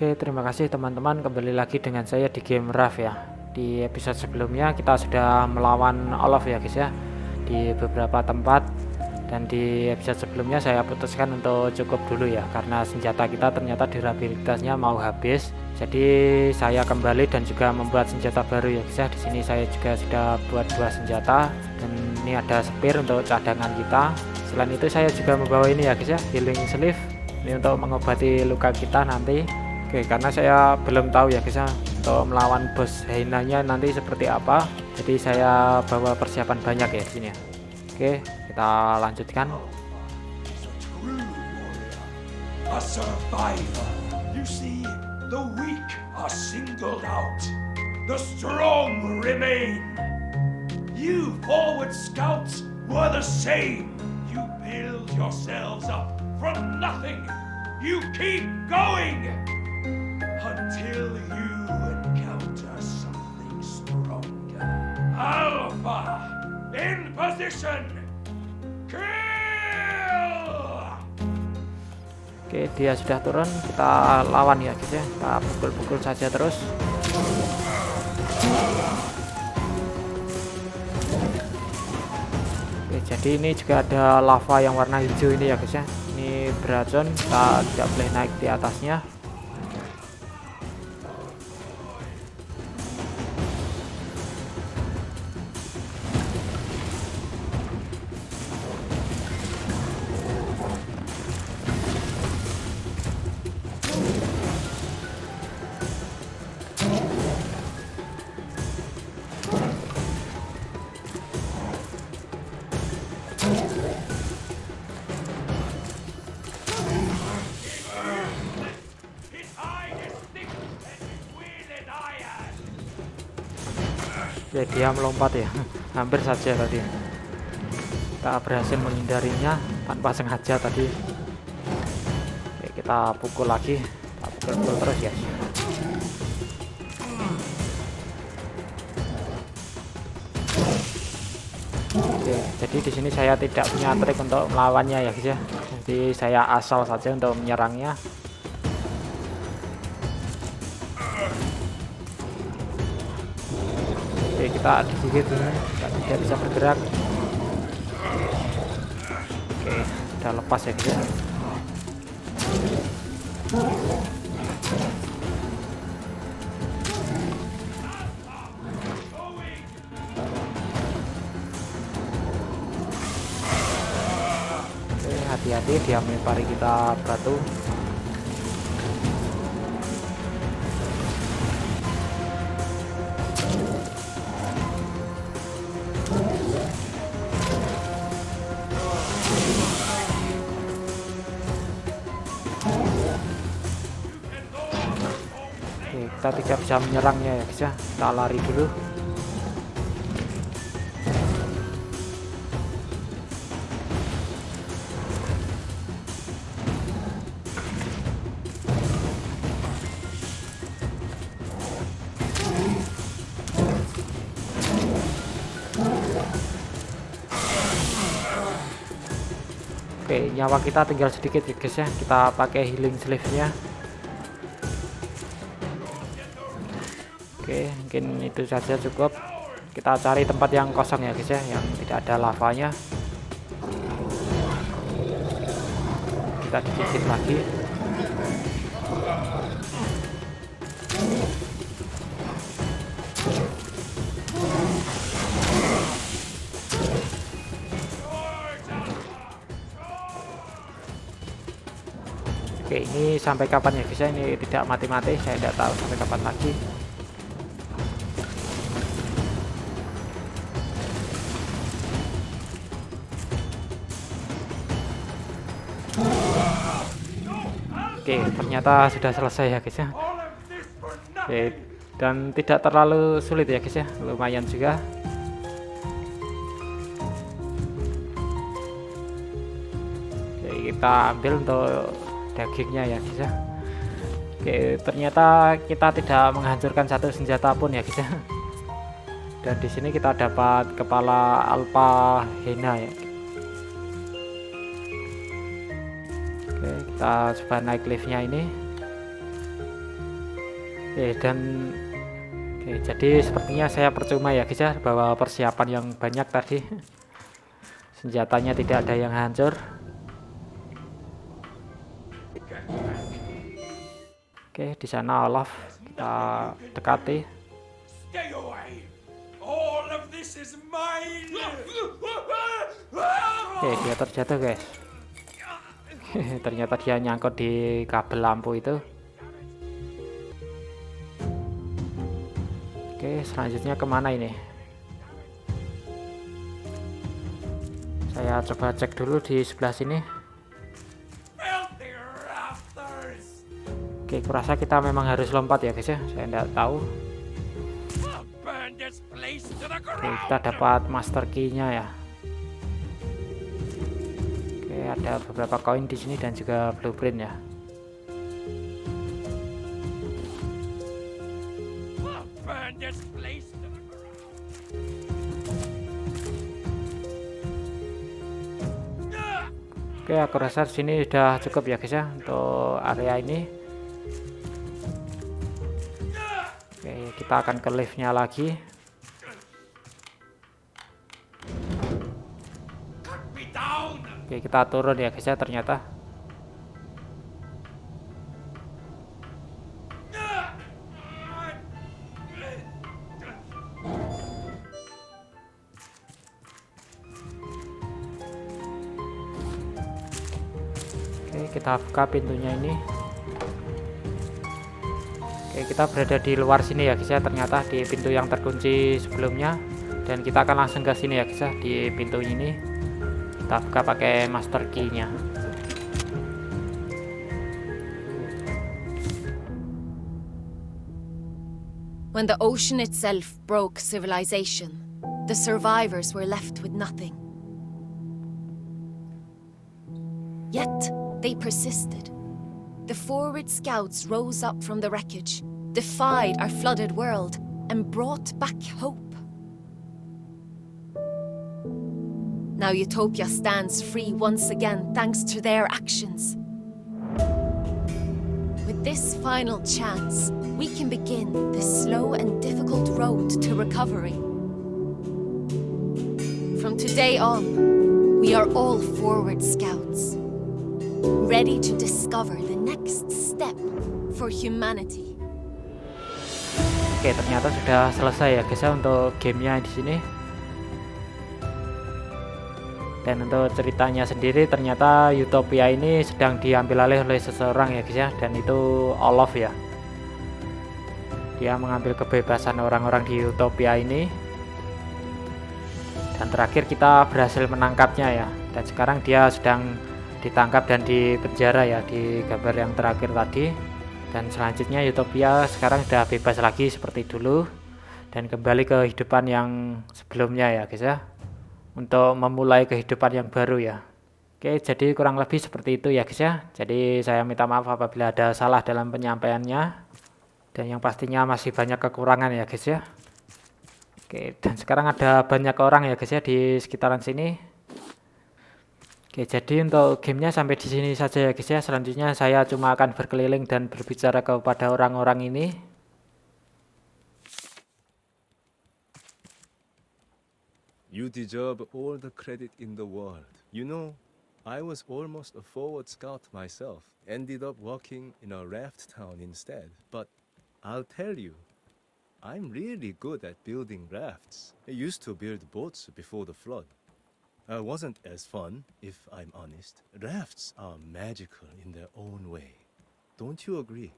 Oke, terima kasih teman-teman, kembali lagi dengan saya di game Raft ya. Di episode sebelumnya kita sudah melawan olof ya guys ya, di beberapa tempat. Dan di episode sebelumnya saya putuskan untuk cukup dulu ya, karena senjata kita ternyata durabilitasnya mau habis. Jadi saya kembali dan juga membuat senjata baru ya guys ya. Di sini saya juga sudah buat 2 senjata, dan ini ada spear untuk cadangan kita. Selain itu saya juga membawa ini ya guys ya, healing sleeve. Ini untuk mengobati luka kita nanti. Oke, karena saya belum tahu ya guys ya, untuk melawan bos heynanya nanti seperti apa. Jadi saya bawa persiapan banyak ya di sini ya. Oke, kita lanjutkan. A survivor. You see, the weak are singled out. The strong remain. You forward scouts were the same. You build yourselves up from nothing. You keep going until you encounter something stronger. Alpha, in position. Kill! Oke, dia sudah turun, kita lawan ya guys ya. Kita pukul-pukul saja terus. Oke, jadi ini juga ada lava yang warna hijau ini ya guys ya. Ini beracun, kita tidak boleh naik di atasnya. Ya, dia melompat ya. Hampir saja tadi kita berhasil menghindarinya tanpa sengaja tadi. Oke, kita pukul lagi, kita pukul terus ya. Oke, jadi di sini saya tidak punya trik untuk melawannya ya guys ya. Jadi saya asal saja untuk menyerangnya. Oke, kita digigit dulu, kita tidak bisa bergerak. Oke, udah lepas ya guys ya. Oke, hati-hati dia melempari kita batu. Kita tidak bisa menyerangnya ya guys ya, kita lari dulu. Oke, nyawa kita tinggal sedikit ya guys ya, kita pakai healing sleeve nya. Oke, mungkin itu saja cukup. Kita cari tempat yang kosong ya guys ya, yang tidak ada lavanya. Kita digigit lagi. Oke, ini sampai kapan ya guys ya, ini tidak mati-mati, saya tidak tahu sampai kapan lagi. Oke, ternyata sudah selesai ya guys ya. Oke, dan tidak terlalu sulit ya guys ya, lumayan juga. Oke, kita ambil untuk dagingnya ya guys ya. Oke, ternyata kita tidak menghancurkan satu senjata pun ya guys ya. Dan di sini kita dapat kepala alpha heyna ya. Oke, kita coba naik liftnya ini. Dan jadi sepertinya saya percuma ya guys ya, bawa persiapan yang banyak tadi. Senjatanya tidak ada yang hancur. Di sana olof, kita dekati. Stay away. All of this is mine. Dia terjatuh guys. Ternyata dia nyangkut di kabel lampu itu. Selanjutnya kemana ini? Saya coba cek dulu di sebelah sini. Filthy rafters. Kurasa kita memang harus lompat ya guys ya. Saya tidak tahu. Burn this place to the Kita ground. dapat master key-nya ya. Ada beberapa koin di sini dan juga blueprint ya. Burn this place to the ground. Aku rasa sini sudah cukup ya guys ya untuk area ini. Kita akan ke liftnya lagi. Kita turun ya guys ya ternyata. Kita buka pintunya ini. Kita berada di luar sini ya guys ya, ternyata di pintu yang terkunci sebelumnya, dan kita akan langsung ke sini ya guys ya, di pintu ini. Kita buka pakai master key-nya. When the ocean itself broke civilization, the survivors were left with nothing. Yet, they persisted. The forward scouts rose up from the wreckage, defied our flooded world, and brought back hope. Now Utopia stands free once again thanks to their actions. With this final chance, we can begin the slow and difficult road to recovery. From today on, we are all forward scouts, ready to discover the next step for humanity. Ternyata sudah selesai ya guys ya untuk gamenya di sini. Dan untuk ceritanya sendiri, ternyata Utopia ini sedang diambil alih oleh seseorang ya guys ya, dan itu Olof ya. Dia mengambil kebebasan orang-orang di Utopia ini. Dan terakhir kita berhasil menangkapnya ya. Dan sekarang dia sedang ditangkap dan dipenjara ya di gambar yang terakhir tadi. Dan selanjutnya Utopia sekarang sudah bebas lagi seperti dulu dan kembali ke kehidupan yang sebelumnya ya guys ya, untuk memulai kehidupan yang baru ya. Jadi kurang lebih seperti itu ya guys ya. Jadi saya minta maaf apabila ada salah dalam penyampaiannya, dan yang pastinya masih banyak kekurangan ya guys ya. Dan sekarang ada banyak orang ya guys ya di sekitaran sini. Jadi untuk gamenya sampai di sini saja ya guys ya. Selanjutnya saya cuma akan berkeliling dan berbicara kepada orang-orang ini. You deserve all the credit in the world. You know, I was almost a forward scout myself. Ended up working in a raft town instead. But I'll tell you, I'm really good at building rafts. I used to build boats before the flood. Wasn't as fun, if I'm honest. Rafts are magical in their own way. Don't you agree?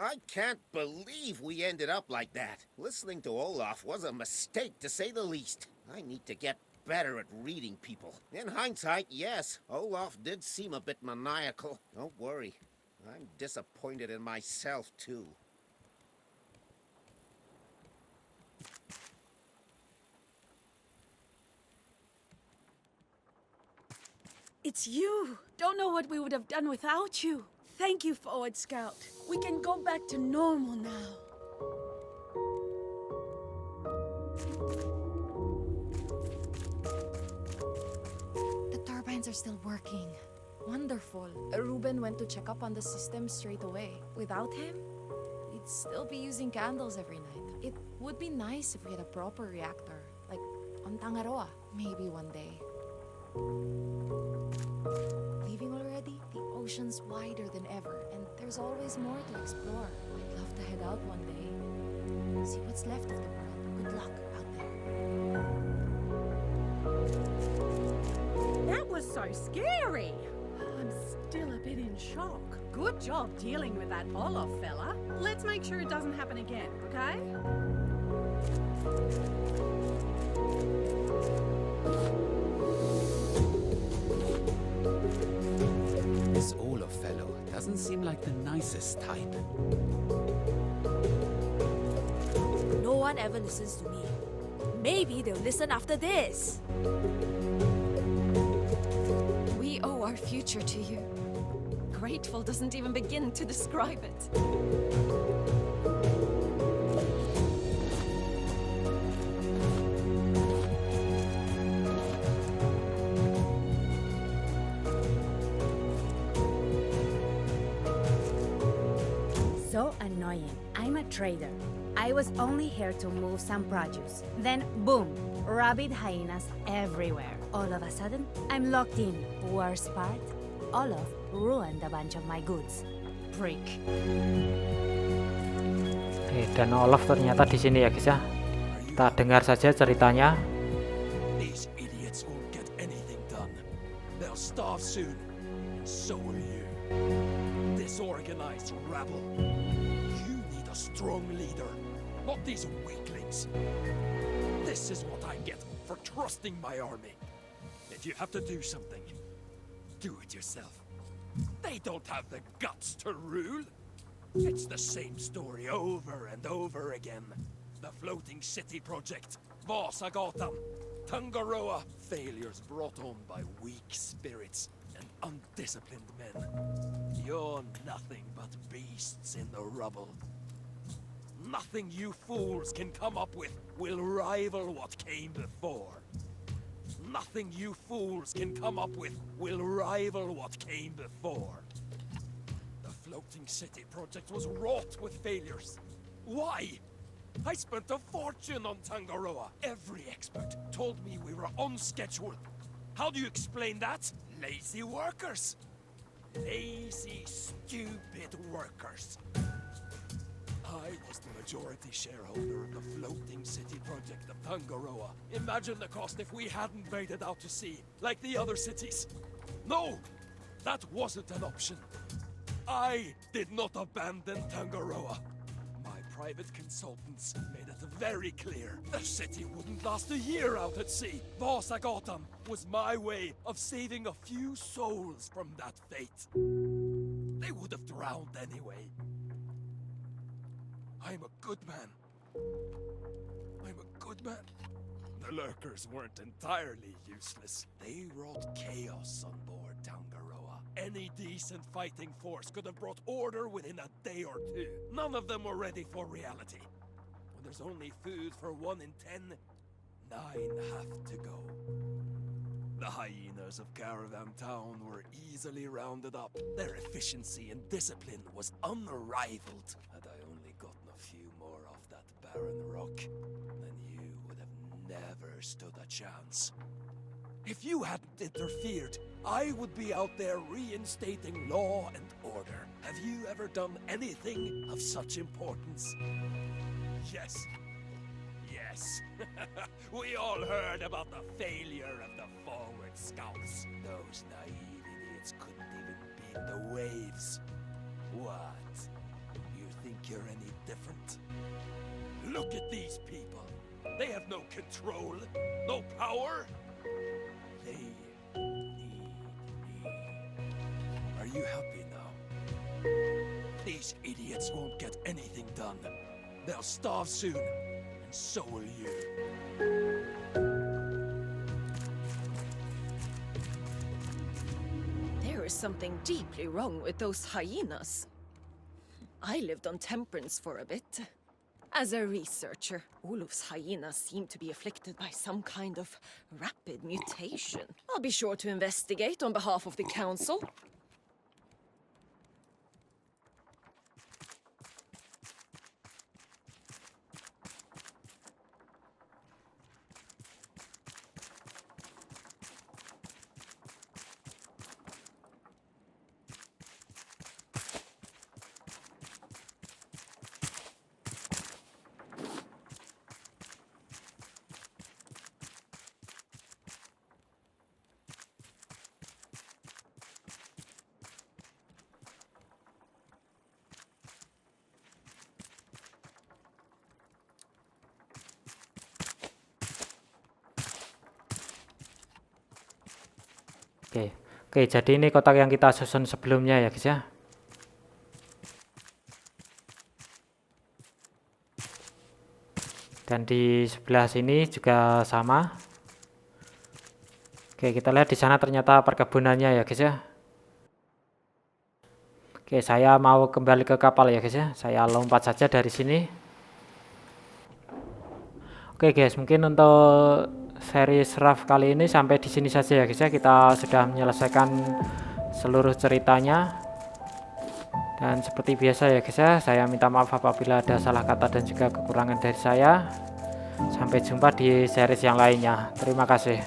I can't believe we ended up like that. Listening to Olof was a mistake, to say the least. I need to get better at reading people. In hindsight, yes, Olof did seem a bit maniacal. Don't worry, I'm disappointed in myself, too. It's you! Don't know what we would have done without you. Thank you, Forward Scout. We can go back to normal now. The turbines are still working. Wonderful. Ruben went to check up on the system straight away. Without him, we'd still be using candles every night. It would be nice if we had a proper reactor, like on Tangaroa, maybe one day. Leaving already? The ocean's wider than ever, and there's always more to explore. I'd love to head out one day. See what's left of the world. Good luck out there. That was so scary. I'm still a bit in shock. Good job dealing with that Olof fella. Let's make sure it doesn't happen again, okay? This Olof fellow doesn't seem like the nicest type. No one ever listens to me. Maybe they'll listen after this. We owe our future to you. Grateful doesn't even begin to describe it. So annoying. I'm a trader. I was only here to move some produce. Then boom, rabid hyenas everywhere. All of a sudden, I'm locked in. Worst part, Olof ruined a bunch of my goods. Prick. Dan Olof ternyata di sini ya guys ya. Kita dengar saja ceritanya. These idiots won't get anything done. They'll starve soon, and so will you. Disorganized rabble. You need a strong leader, not these weaklings. This is what I get for trusting my army. If you have to do something, do it yourself. They don't have the guts to rule. It's the same story over and over again. The floating city project, Vasagatan, Tangaroa, failures brought on by weak spirits and undisciplined men. You're nothing but beasts in the rubble. Nothing you fools can come up with will rival what came before. Nothing you fools can come up with will rival what came before. The floating city project was wrought with failures. Why? I spent a fortune on Tangaroa. Every expert told me we were on schedule. How do you explain that? Lazy workers. Lazy, stupid workers. I was the majority shareholder of the floating city project of Tangaroa. Imagine the cost if we hadn't made it out to sea, like the other cities. No! That wasn't an option. I did not abandon Tangaroa. My private consultants made it very clear the city wouldn't last a year out at sea. Vasagatan was my way of saving a few souls from that fate. They would have drowned anyway. I'm a good man. I'm a good man. The lurkers weren't entirely useless. They wrought chaos on board Tangaroa. Any decent fighting force could have brought order within a day or two. None of them were ready for reality. When there's only food for 1 in 10, 9 have to go. The hyenas of Caravan Town were easily rounded up. Their efficiency and discipline was unrivaled. Had I only gotten a few more off that barren rock, then you would have never stood a chance. If you hadn't interfered, I would be out there reinstating law and order. Have you ever done anything of such importance? Yes. Yes. We all heard about the failure of the forward scouts. Those naive idiots couldn't even beat the waves. What? You think you're any different? Look at these people. They have no control, no power. They need me. Are you happy now? These idiots won't get anything done. They'll starve soon, and so will you. There is something deeply wrong with those hyenas. I lived on temperance for a bit. As a researcher, Olof's hyenas seem to be afflicted by some kind of rapid mutation. I'll be sure to investigate on behalf of the council. Oke, jadi ini kotak yang kita susun sebelumnya ya guys ya. Dan di sebelah sini juga sama. Oke, kita lihat di sana ternyata perkebunannya ya guys ya. Oke, saya mau kembali ke kapal ya guys ya. Saya lompat saja dari sini. Oke guys, mungkin untuk series Raft kali ini sampai di sini saja ya guys ya. Kita sudah menyelesaikan seluruh ceritanya. Dan seperti biasa ya guys ya, saya minta maaf apabila ada salah kata dan juga kekurangan dari saya. Sampai jumpa di series yang lainnya. Terima kasih.